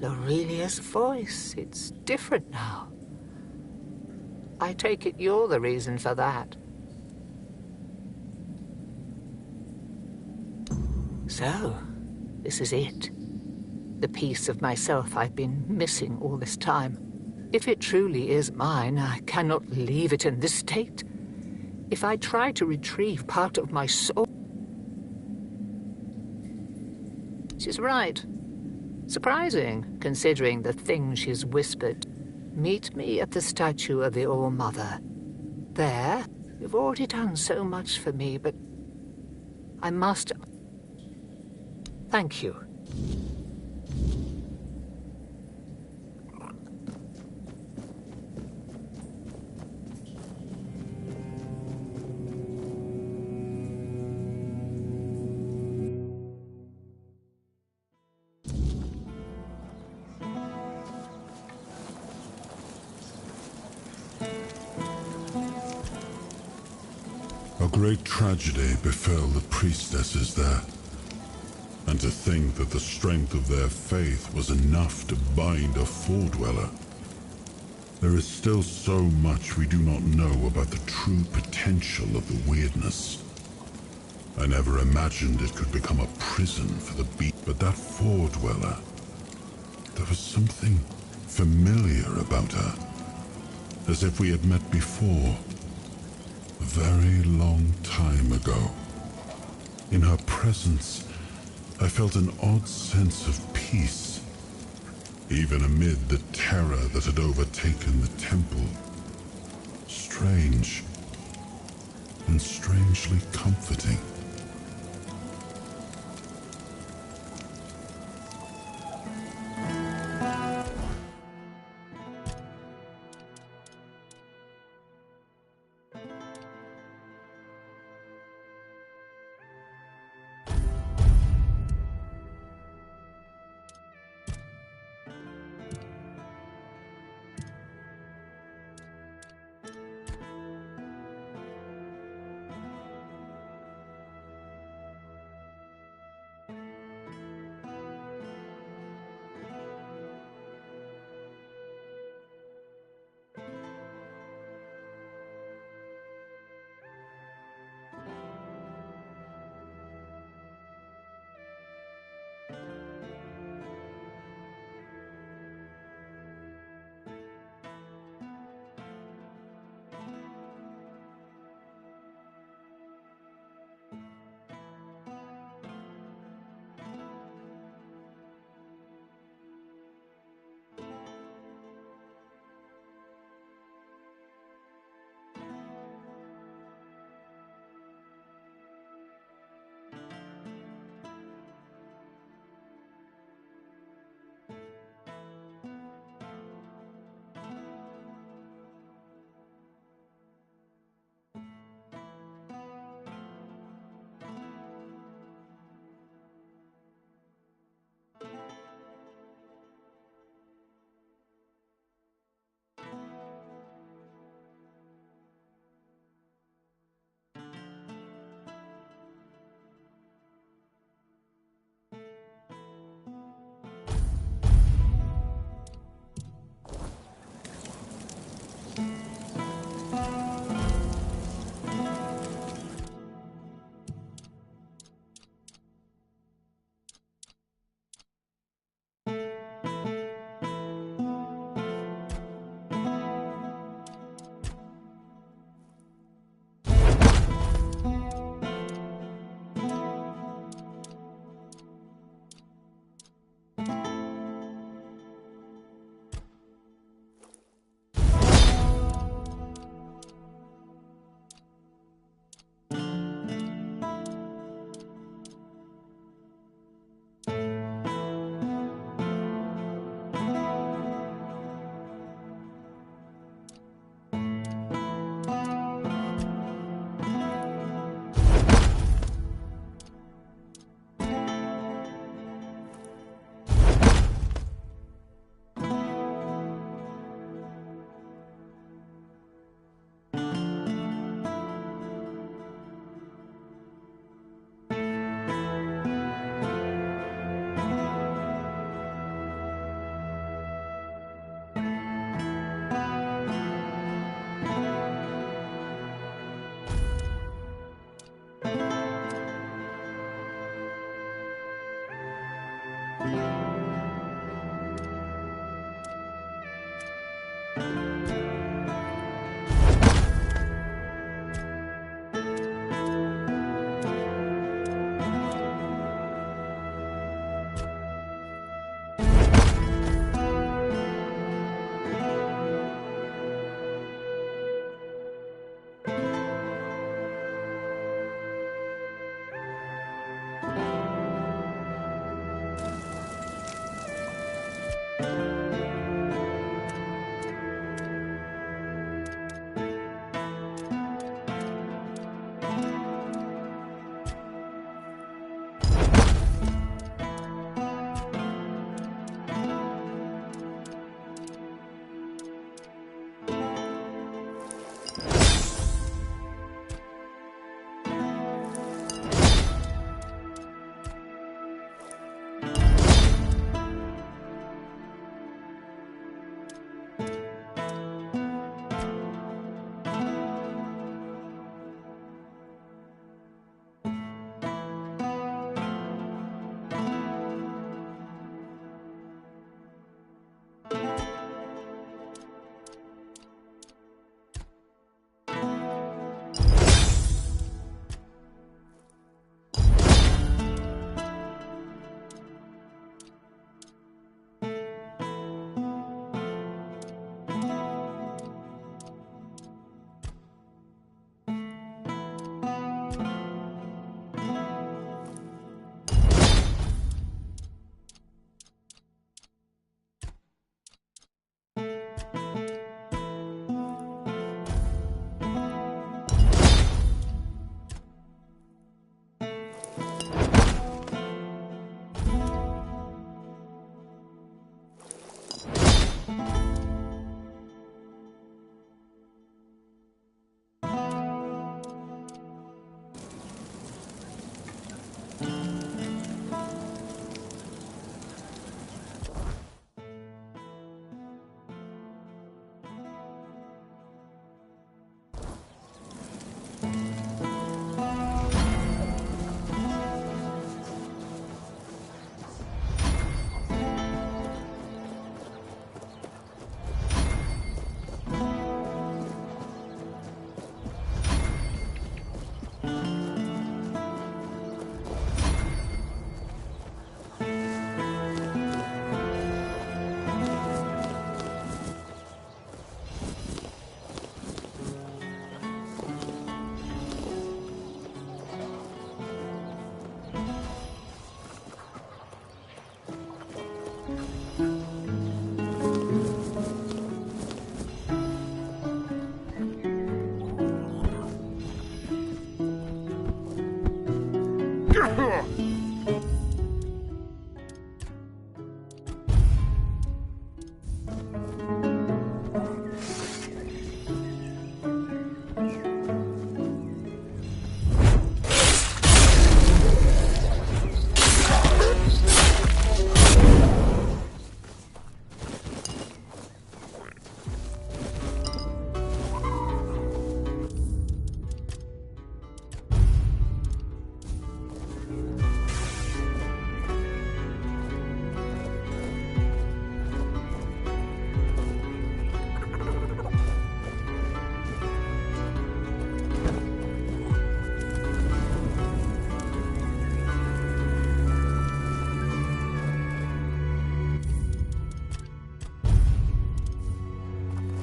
Aurelia's voice, it's different now. I take it you're the reason for that. So, this is it. The piece of myself I've been missing all this time. If it truly is mine, I cannot leave it in this state. If I try to retrieve part of my soul... She's right. Surprising, considering the things she's whispered. Meet me at the statue of the All-Mother. There, you've already done so much for me, but I must... Thank you. A great tragedy befell the priestesses there, and to think that the strength of their faith was enough to bind a foredweller. There is still so much we do not know about the true potential of the weirdness. I never imagined it could become a prison for the beast, but that foredweller, there was something familiar about her, as if we had met before. A very long time ago. In her presence, I felt an odd sense of peace, even amid the terror that had overtaken the temple. Strange, and strangely comforting.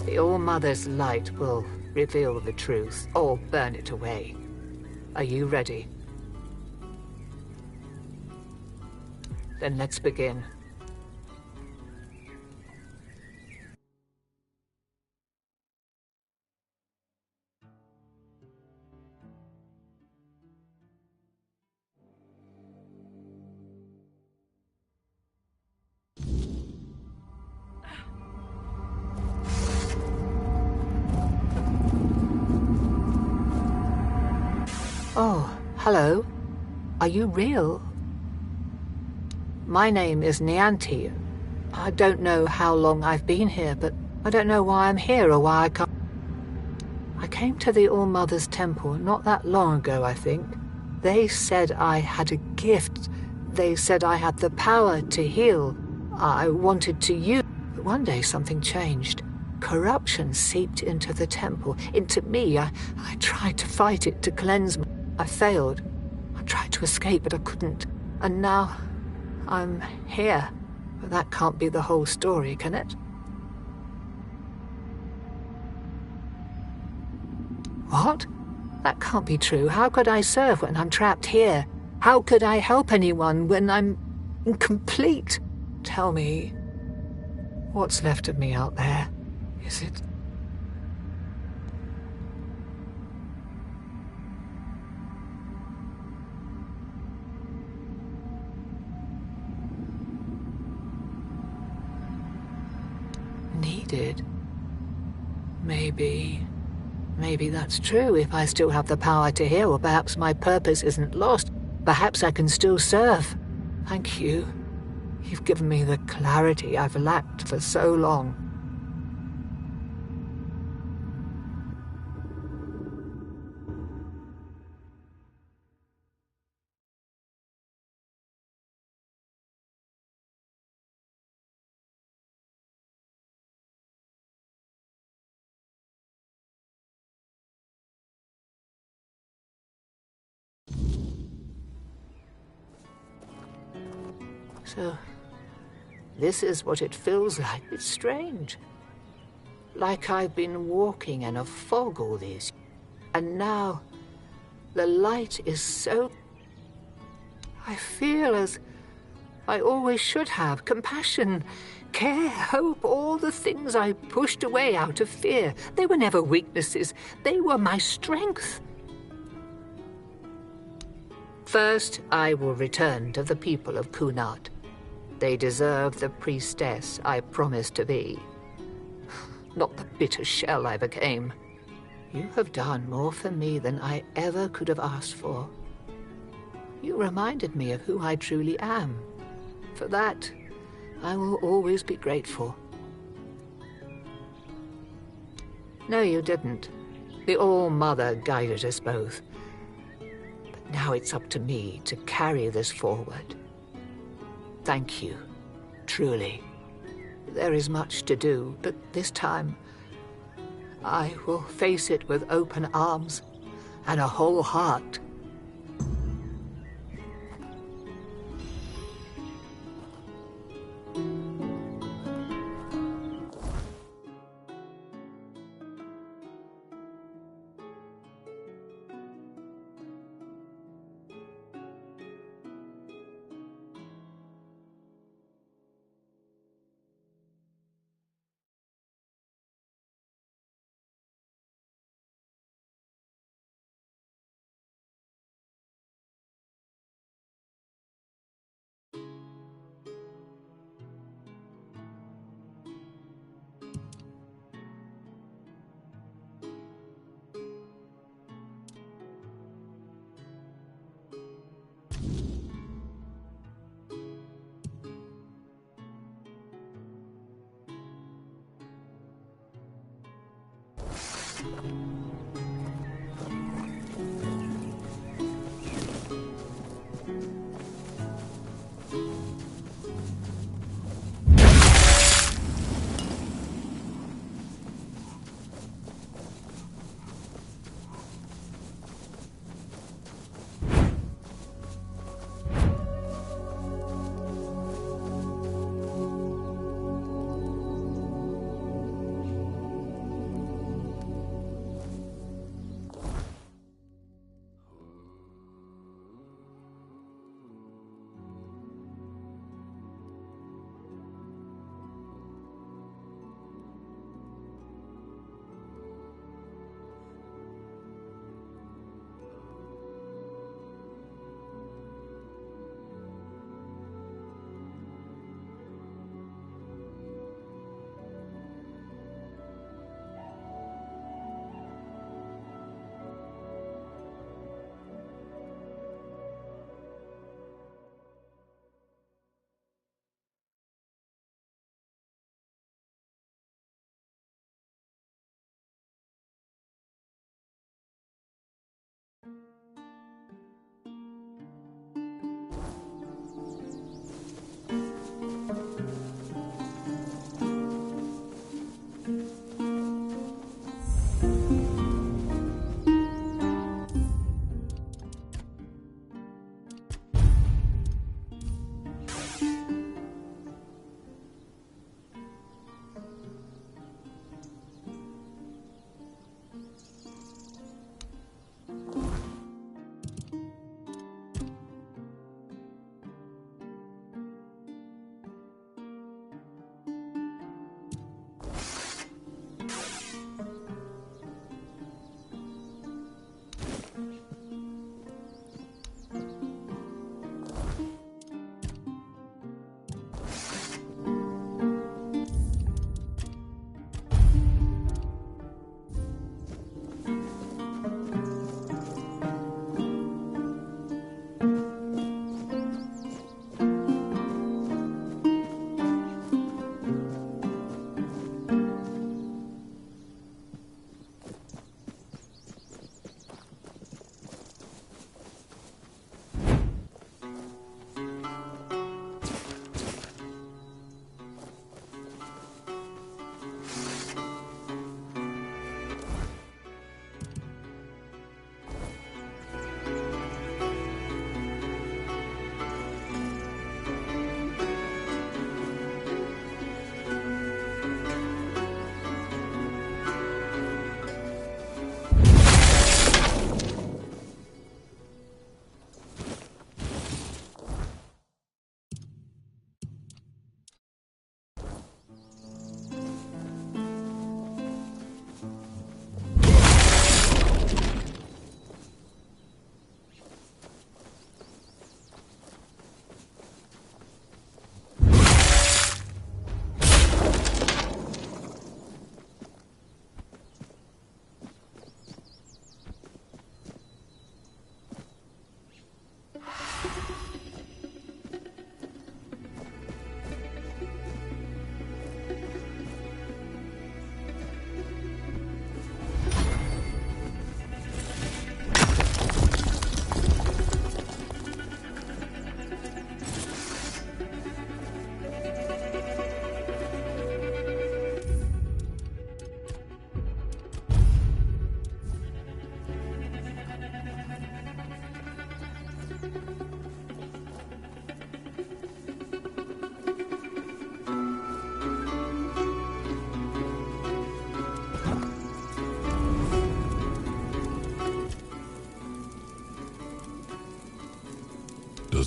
The All-Mother's light will reveal the truth, or burn it away. Are you ready? Then let's begin. Oh, hello. Are you real? My name is Nianti. I don't know how long I've been here, but I don't know why I'm here or why I can't. I came to the All-Mother's temple not that long ago, I think. They said I had a gift They said I had the power to heal. I wanted to use. But one day something changed. Corruption seeped into the temple, into me. I tried to fight it, to cleanse me. I failed. I tried to escape, but I couldn't. And now I'm here. But that can't be the whole story, can it? What? That can't be true. How could I serve when I'm trapped here? How could I help anyone when I'm incomplete? Tell me, what's left of me out there? Is it... needed? Maybe that's true if I still have the power to heal, or perhaps my purpose isn't lost. Perhaps I can still serve. Thank you. You've given me the clarity I've lacked for so long. So, this is what it feels like. It's strange. Like I've been walking in a fog all these... And now, the light is so... I feel as I always should have. Compassion, care, hope, all the things I pushed away out of fear. They were never weaknesses. They were my strength. First, I will return to the people of Kunat. They deserve the priestess I promised to be. Not the bitter shell I became. You have done more for me than I ever could have asked for. You reminded me of who I truly am. For that, I will always be grateful. No, you didn't. The All-Mother guided us both. But now it's up to me to carry this forward. Thank you, truly. There is much to do, but this time I will face it with open arms and a whole heart.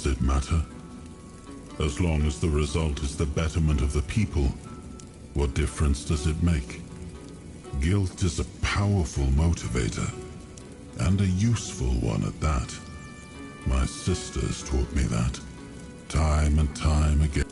Does it matter? As long as the result is the betterment of the people, what difference does it make? Guilt is a powerful motivator, and a useful one at that. My sisters taught me that, time and time again.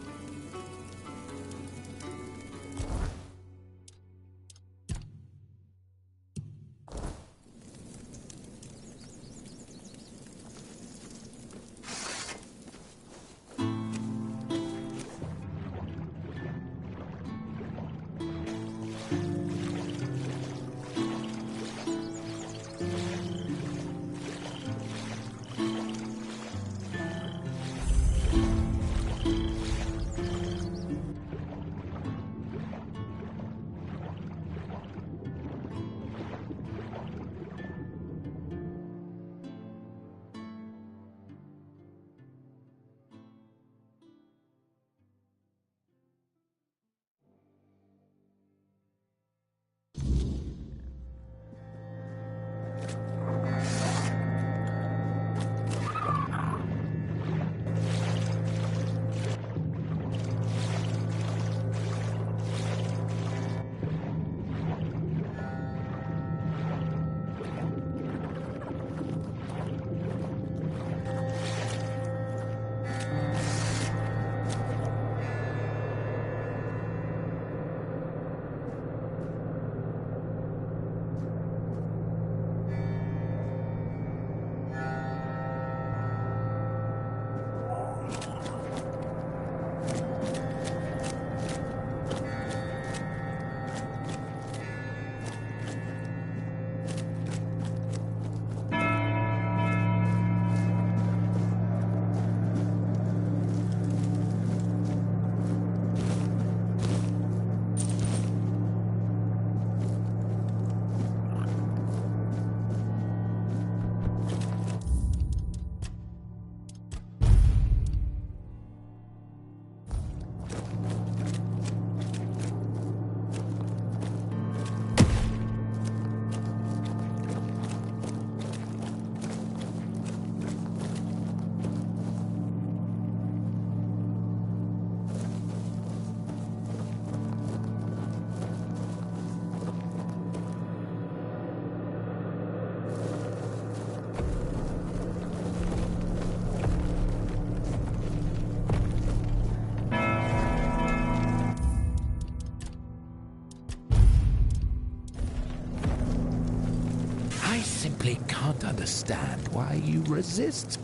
Can't understand why you resist.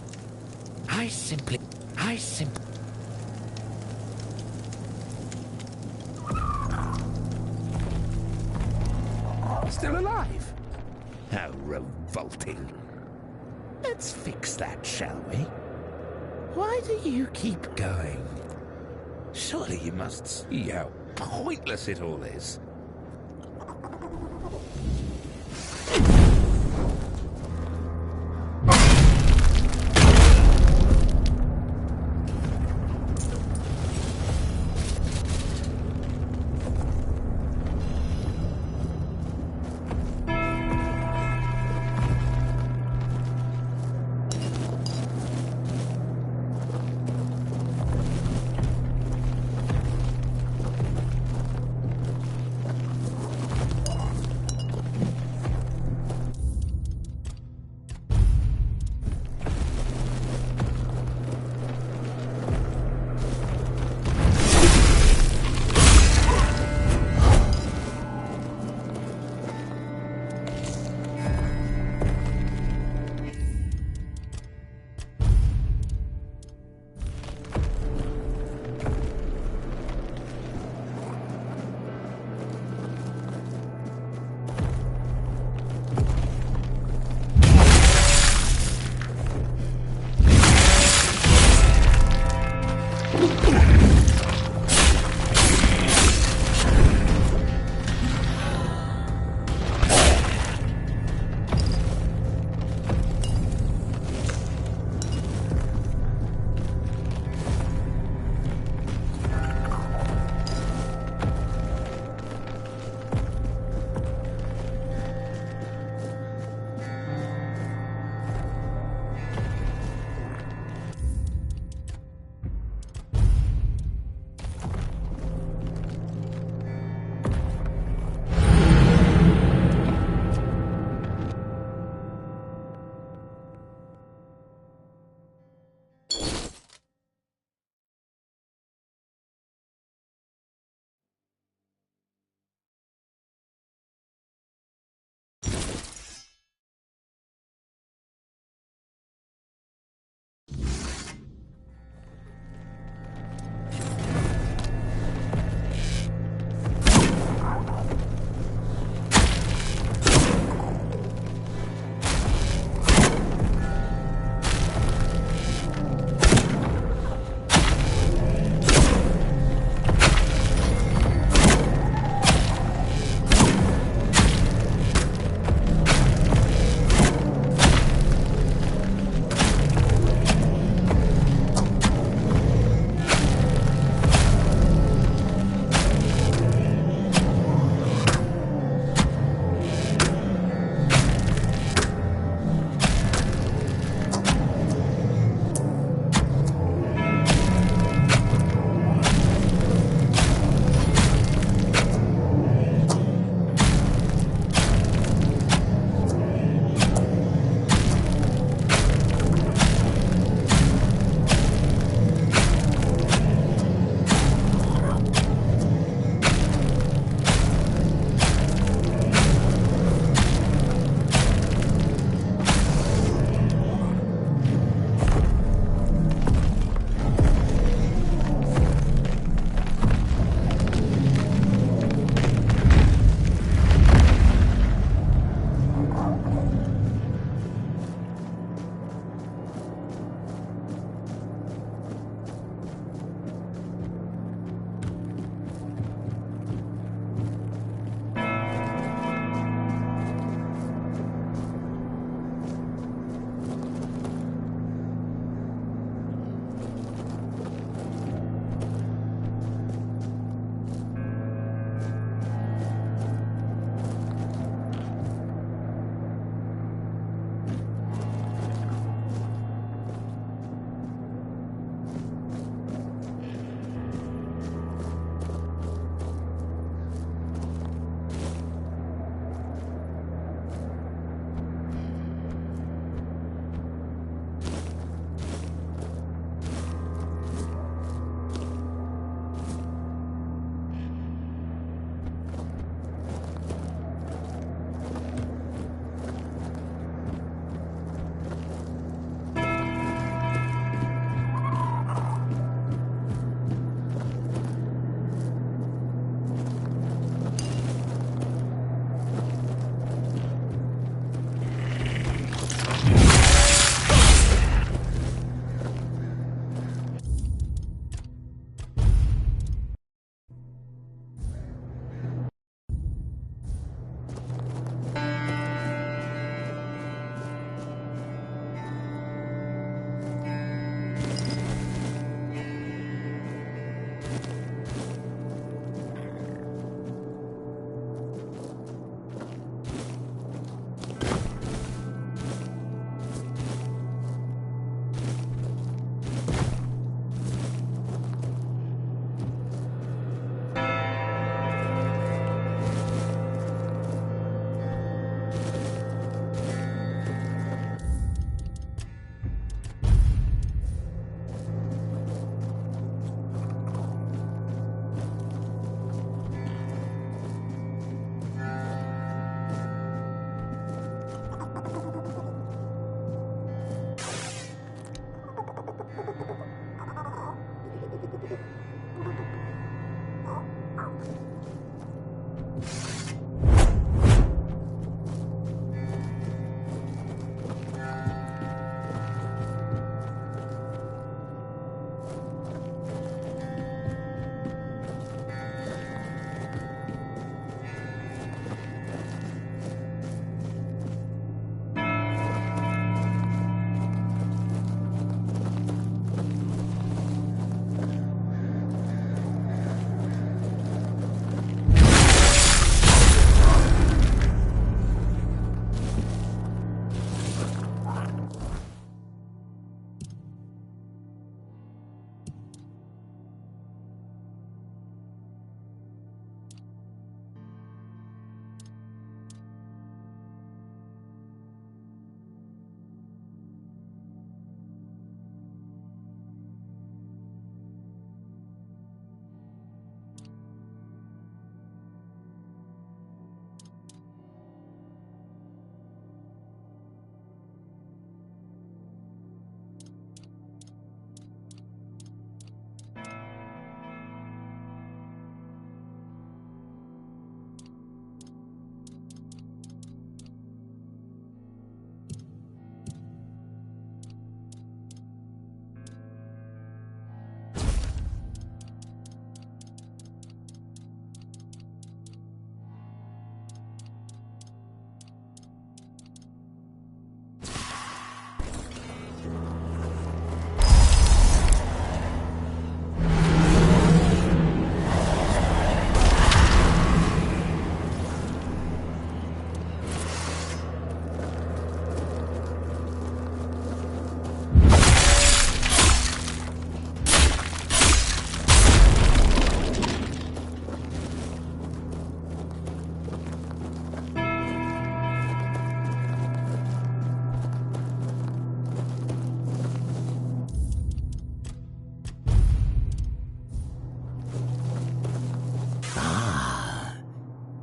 I simply... Still alive? How revolting. Let's fix that, shall we? Why do you keep going? Surely you must see how pointless it all is.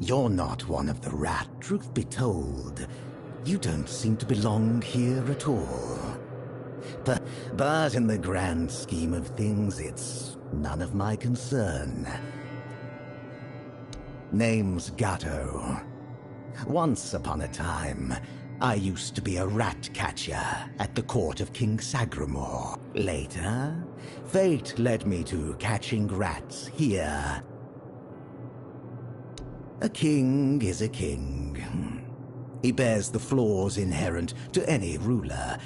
You're not one of the rat, truth be told. You don't seem to belong here at all. But in the grand scheme of things, it's none of my concern. Name's Gatto. Once upon a time, I used to be a rat catcher at the court of King Sagramore. Later, fate led me to catching rats here. A king is a king. He bears the flaws inherent to any ruler,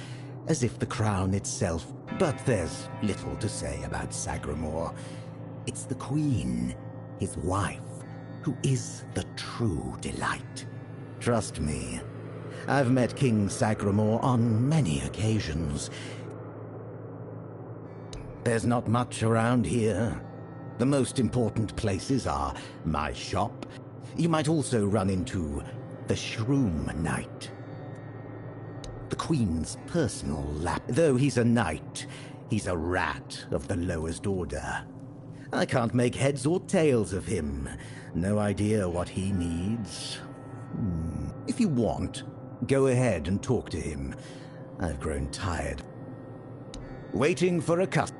as if the crown itself. But there's little to say about Sagramore. It's the queen, his wife, who is the true delight. Trust me, I've met King Sagramore on many occasions. There's not much around here. The most important places are my shop. You might also run into the Shroom Knight, the Queen's personal lap. Though he's a knight, he's a rat of the lowest order. I can't make heads or tails of him. No idea what he needs. If you want, go ahead and talk to him. I've grown tired waiting for a customer.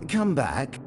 Come back.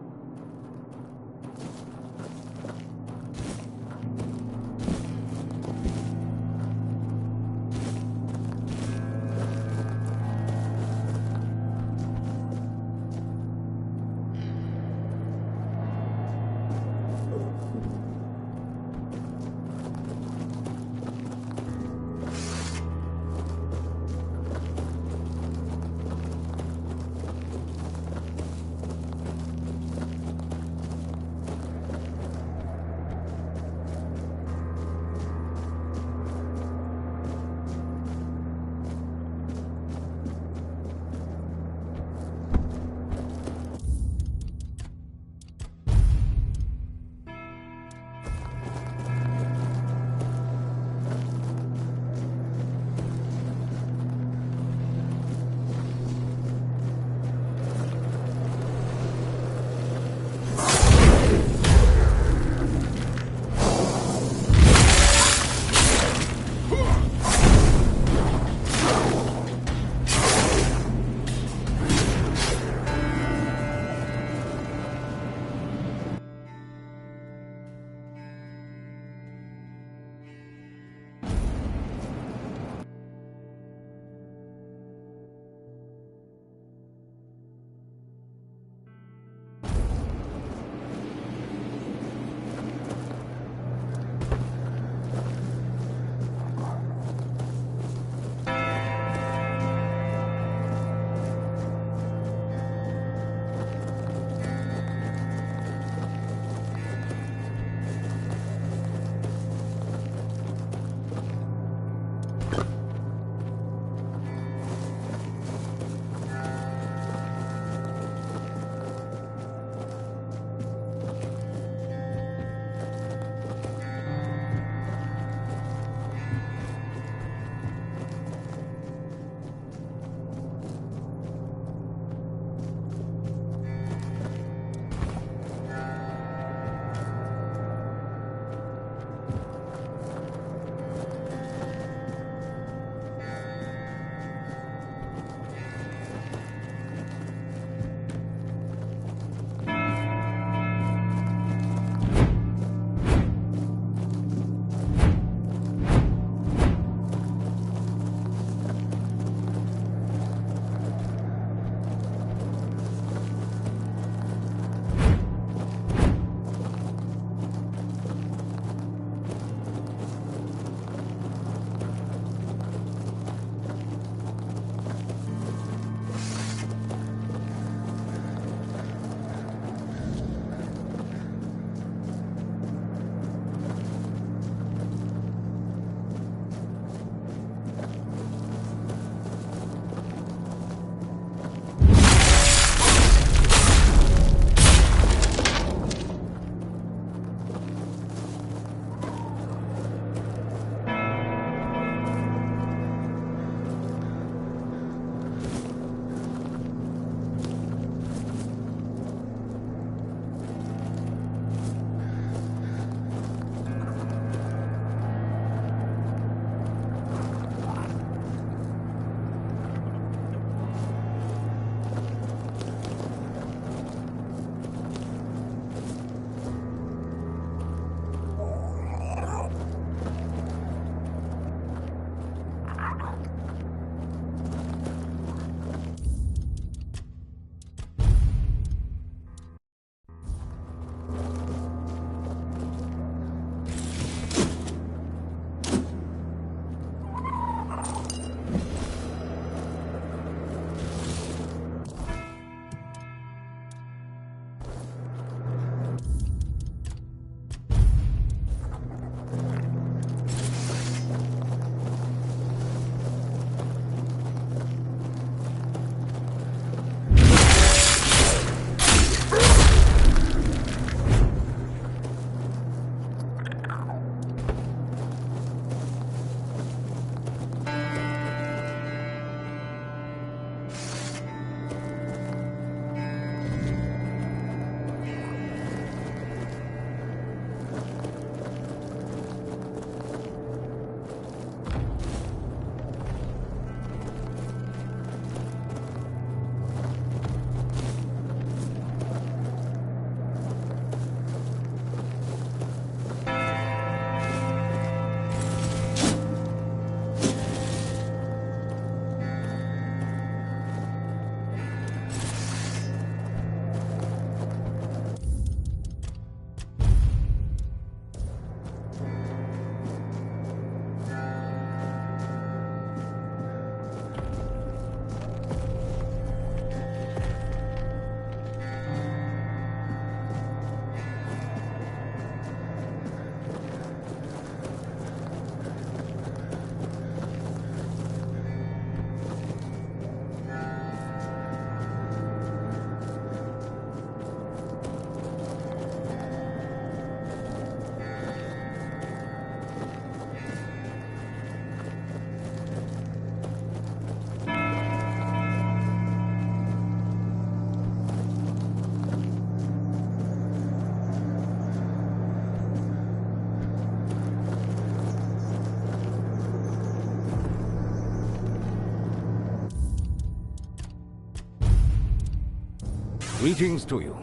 Greetings to you,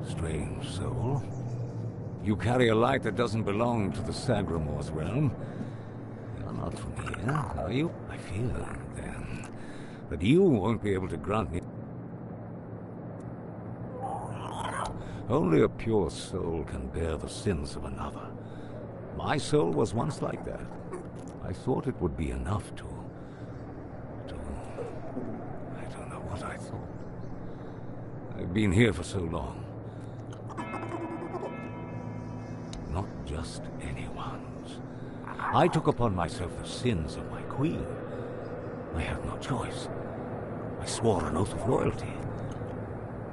strange soul. You carry a light that doesn't belong to the Sagramor's realm. You're not from here, are you? I fear, then, that you won't be able to grant me... Only a pure soul can bear the sins of another. My soul was once like that. I thought it would be enough to... I don't know what I thought. I've been here for so long. Not just anyone's. I took upon myself the sins of my queen. I had no choice. I swore an oath of loyalty.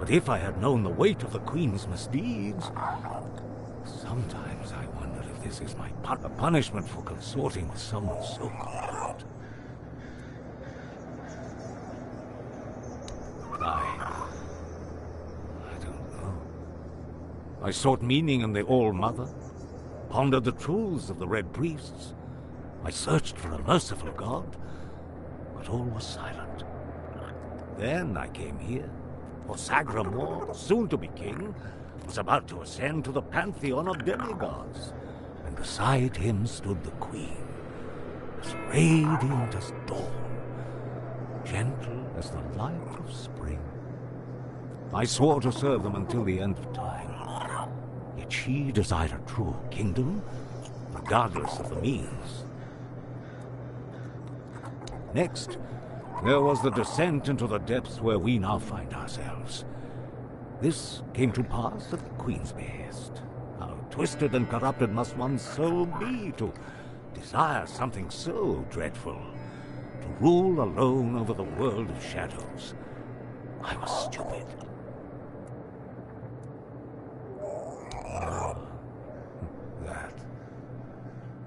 But if I had known the weight of the queen's misdeeds... Sometimes I wondered if this is my punishment for consorting with someone so corrupt. I don't know. I sought meaning in the All-Mother, pondered the truths of the Red Priests. I searched for a merciful God, but all was silent. Then I came here, for Sagramor, soon to be king, was about to ascend to the pantheon of demigods, and beside him stood the queen, as radiant as dawn, gentle as the light of spring. I swore to serve them until the end of time, yet she desired a true kingdom, regardless of the means. Next, there was the descent into the depths where we now find ourselves. This came to pass at the Queen's behest. How twisted and corrupted must one's soul be to desire something so dreadful, to rule alone over the world of shadows. I was stupid. That.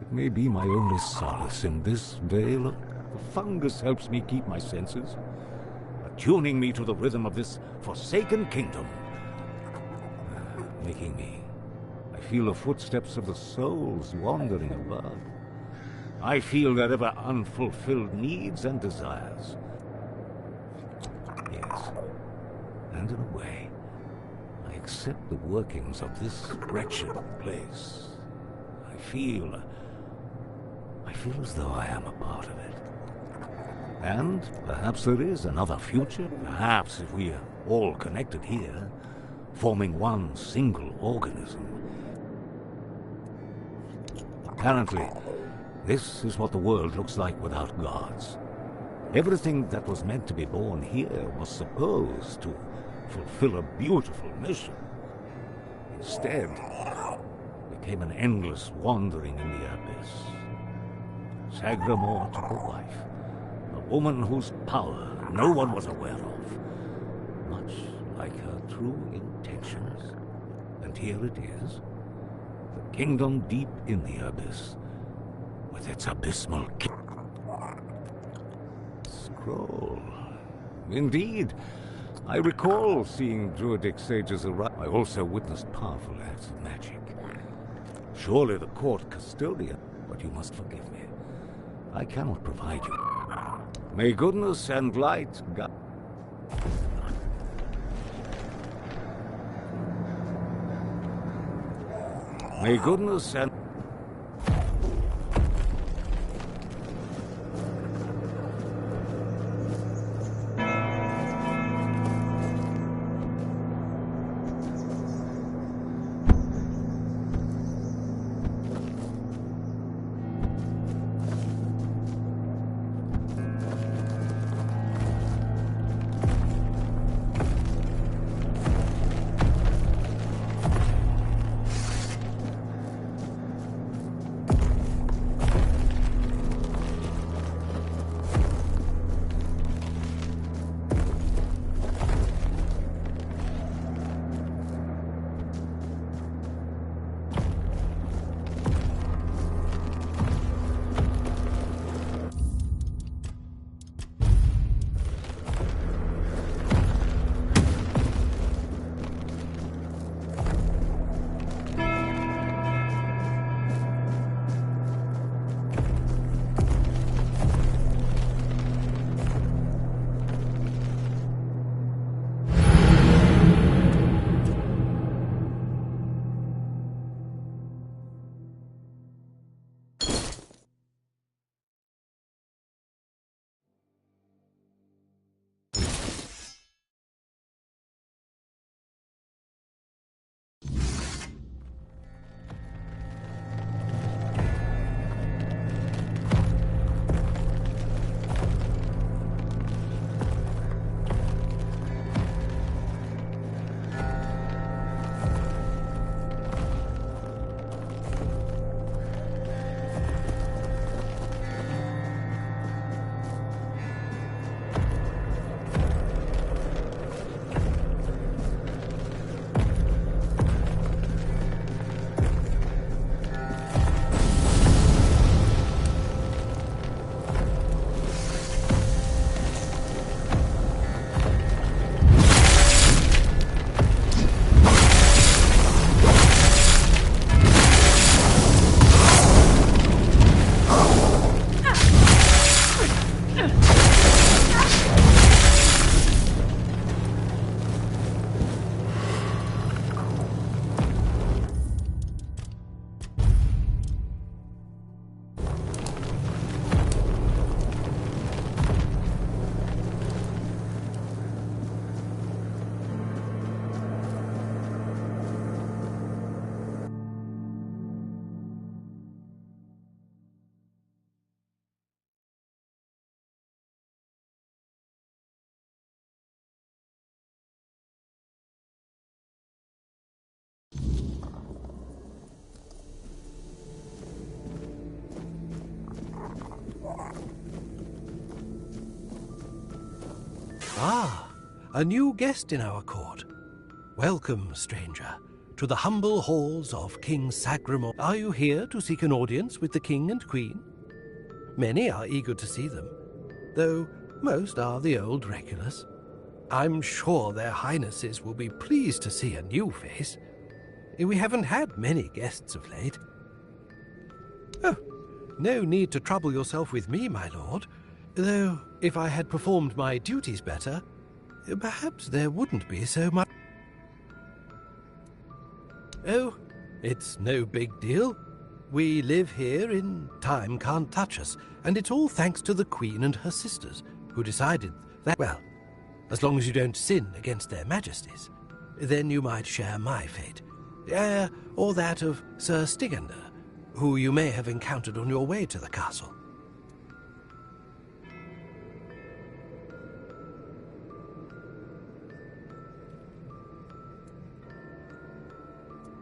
It may be my only solace in this veil. The fungus helps me keep my senses, attuning me to the rhythm of this forsaken kingdom, making me. I feel the footsteps of the souls wandering above. I feel their ever unfulfilled needs and desires. Yes, and in a way, I accept the workings of this wretched place. I feel as though I am a part of it. And perhaps there is another future. Perhaps if we are all connected here, forming one single organism. Apparently, this is what the world looks like without gods. Everything that was meant to be born here was supposed to fulfill a beautiful mission. Instead, it became an endless wandering in the abyss. Sagramor took a wife, a woman whose power no one was aware of, much like her true intentions. And here it is, the kingdom deep in the abyss, with its abysmal scroll. Indeed, I recall seeing druidic sages arrive. I also witnessed powerful acts of magic. Surely the court custodian, but you must forgive me. I cannot provide you. May goodness and light guide. May goodness and... Ah, a new guest in our court. Welcome, stranger, to the humble halls of King Sagramor. Are you here to seek an audience with the king and queen? Many are eager to see them, though most are the old regulars. I'm sure their highnesses will be pleased to see a new face. We haven't had many guests of late. Oh, no need to trouble yourself with me, my lord. Though, if I had performed my duties better, perhaps there wouldn't be so much. Oh, it's no big deal. We live here in time can't touch us, and it's all thanks to the Queen and her sisters, who decided that, well, as long as you don't sin against their majesties, then you might share my fate. Or that of Sir Stigander, who you may have encountered on your way to the castle.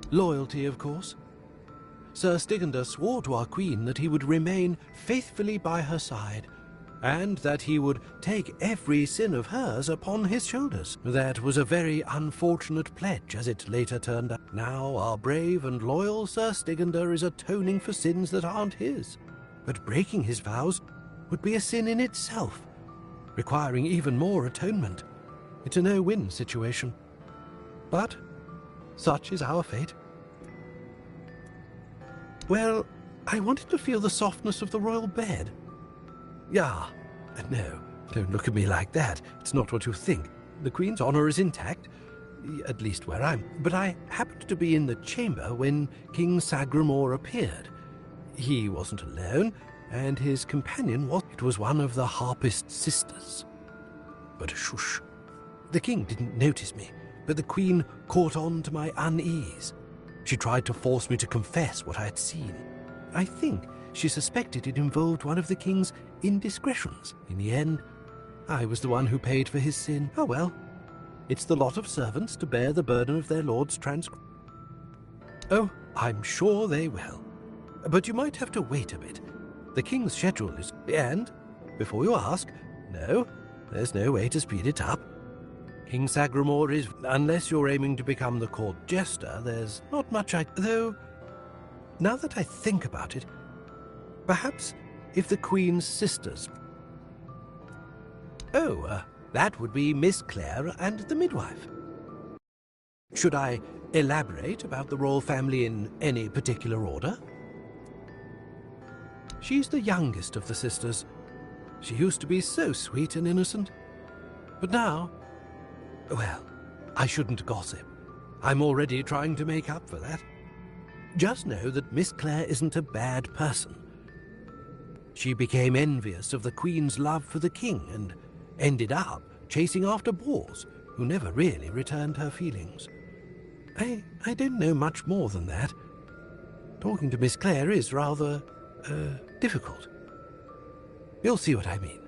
Loyalty, of course. Sir Stigander swore to our queen that he would remain faithfully by her side, and that he would take every sin of hers upon his shoulders. That was a very unfortunate pledge, as it later turned out. Now our brave and loyal Sir Stigander is atoning for sins that aren't his. But breaking his vows would be a sin in itself, requiring even more atonement. It's a no-win situation. But such is our fate. Well, I wanted to feel the softness of the royal bed. Yeah, no, don't look at me like that. It's not what you think. The Queen's honor is intact, at least where I'm. But I happened to be in the chamber when King Sagramor appeared. He wasn't alone, and his companion was one of the harpist sisters. But shush. The king didn't notice me, but the Queen caught on to my unease. She tried to force me to confess what I had seen. I think she suspected it involved one of the king's indiscretions. In the end, I was the one who paid for his sin. Oh well, it's the lot of servants to bear the burden of their lord's transgression. Oh, I'm sure they will. But you might have to wait a bit. The king's schedule is... And, before you ask, no, there's no way to speed it up. King Sagramor is... Unless you're aiming to become the court jester, there's not much Though, now that I think about it, perhaps if the Queen's sisters... Oh, that would be Miss Clare and the midwife. Should I elaborate about the royal family in any particular order? She's the youngest of the sisters. She used to be so sweet and innocent. But now... Well, I shouldn't gossip. I'm already trying to make up for that. Just know that Miss Clare isn't a bad person. She became envious of the Queen's love for the king and ended up chasing after boars who never really returned her feelings. I don't know much more than that. Talking to Miss Clare is rather, difficult. You'll see what I mean.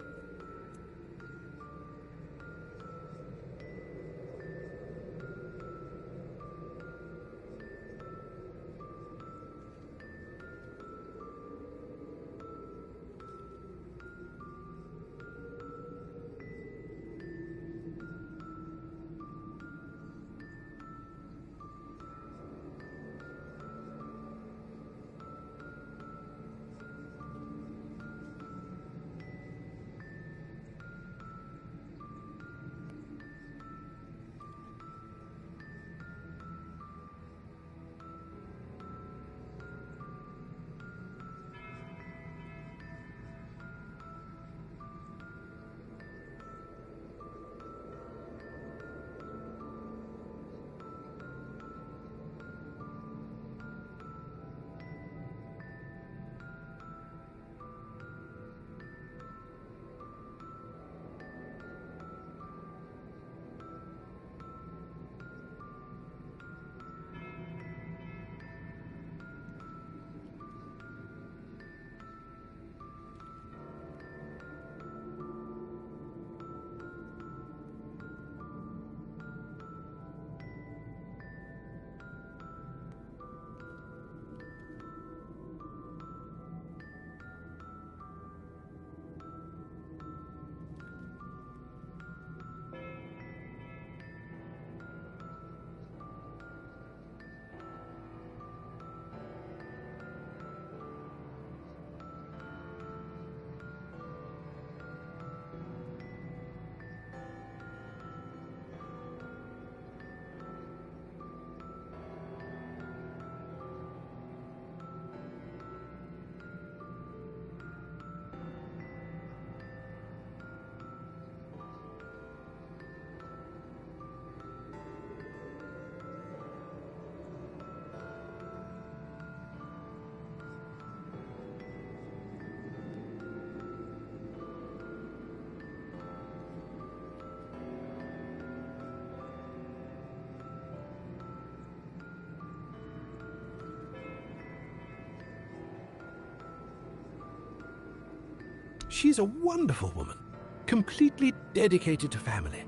She's a wonderful woman, completely dedicated to family.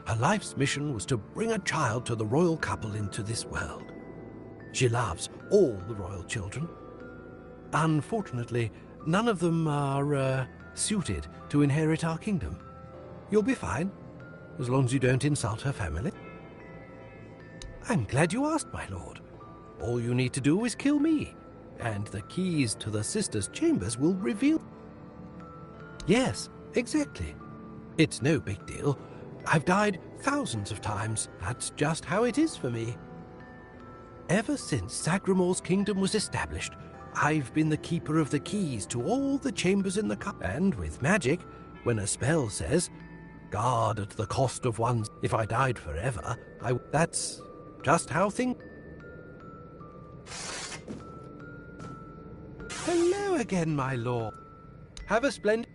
Her life's mission was to bring a child to the royal couple into this world. She loves all the royal children. Unfortunately, none of them are suited to inherit our kingdom. You'll be fine, as long as you don't insult her family. I'm glad you asked, my lord. All you need to do is kill me, and the keys to the sisters' chambers will reveal. Yes, exactly. It's no big deal. I've died thousands of times. That's just how it is for me. Ever since Sagramor's kingdom was established, I've been the keeper of the keys to all the chambers in the cup. And with magic, when a spell says, guard at the cost of one's... If I died forever, that's just how things... Hello again, my lord. Have a splendid...